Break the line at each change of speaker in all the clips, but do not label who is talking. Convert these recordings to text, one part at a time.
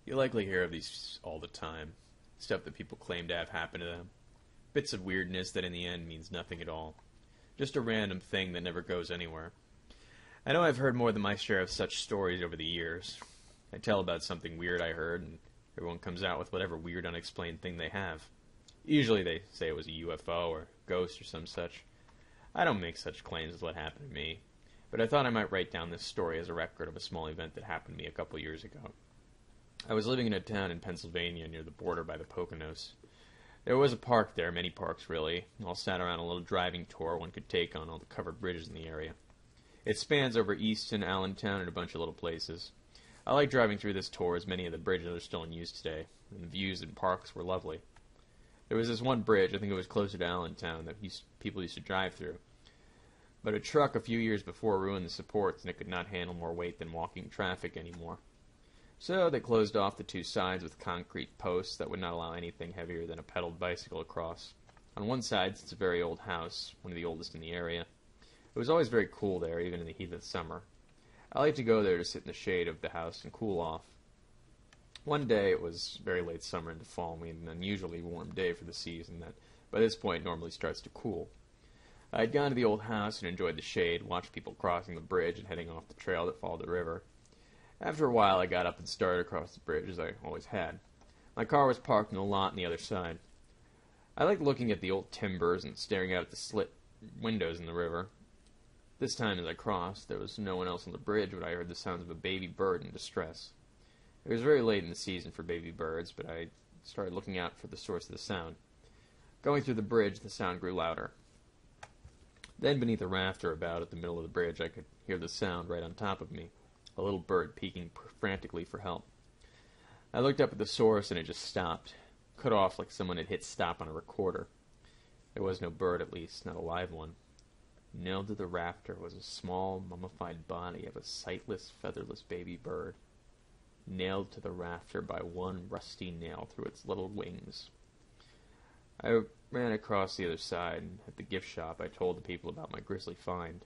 You likely hear of these all the time. Stuff that people claim to have happened to them. Bits of weirdness that in the end means nothing at all. Just a random thing that never goes anywhere. I know I've heard more than my share of such stories over the years. I tell about something weird I heard, and everyone comes out with whatever weird unexplained thing they have. Usually they say it was a UFO or ghost or some such. I don't make such claims as what happened to me, but I thought I might write down this story as a record of a small event that happened to me a couple years ago. I was living in a town in Pennsylvania near the border by the Poconos. There was a park there, many parks really, all sat around a little driving tour one could take on all the covered bridges in the area. It spans over Easton, Allentown, and a bunch of little places. I like driving through this tour as many of the bridges are still in use today, and the views and parks were lovely. There was this one bridge, I think it was closer to Allentown, that people used to drive through. But a truck a few years before ruined the supports, and it could not handle more weight than walking traffic anymore. So they closed off the two sides with concrete posts that would not allow anything heavier than a pedaled bicycle across. On one side sits a very old house, one of the oldest in the area. It was always very cool there, even in the heat of the summer. I liked to go there to sit in the shade of the house and cool off. One day, it was very late summer into fall, and we had an unusually warm day for the season that, by this point, normally starts to cool. I had gone to the old house and enjoyed the shade, watched people crossing the bridge and heading off the trail that followed the river. After a while, I got up and started across the bridge, as I always had. My car was parked in the lot on the other side. I liked looking at the old timbers and staring out at the slit windows in the river. This time, as I crossed, there was no one else on the bridge, but I heard the sounds of a baby bird in distress. It was very late in the season for baby birds, but I started looking out for the source of the sound. Going through the bridge, the sound grew louder. Then, beneath a rafter about at the middle of the bridge, I could hear the sound right on top of me, a little bird peeking frantically for help. I looked up at the source, and it just stopped, cut off like someone had hit stop on a recorder. There was no bird, at least, not a live one. Nailed to the rafter was a small, mummified body of a sightless, featherless baby bird, nailed to the rafter by one rusty nail through its little wings. I ran across the other side, and at the gift shop I told the people about my grisly find.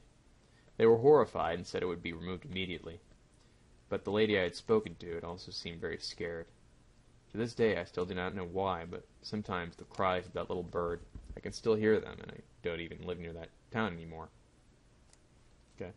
They were horrified and said it would be removed immediately. But the lady I had spoken to had also seemed very scared. To this day I still do not know why, but sometimes the cries of that little bird, I can still hear them, and I don't even live near that town anymore. Okay.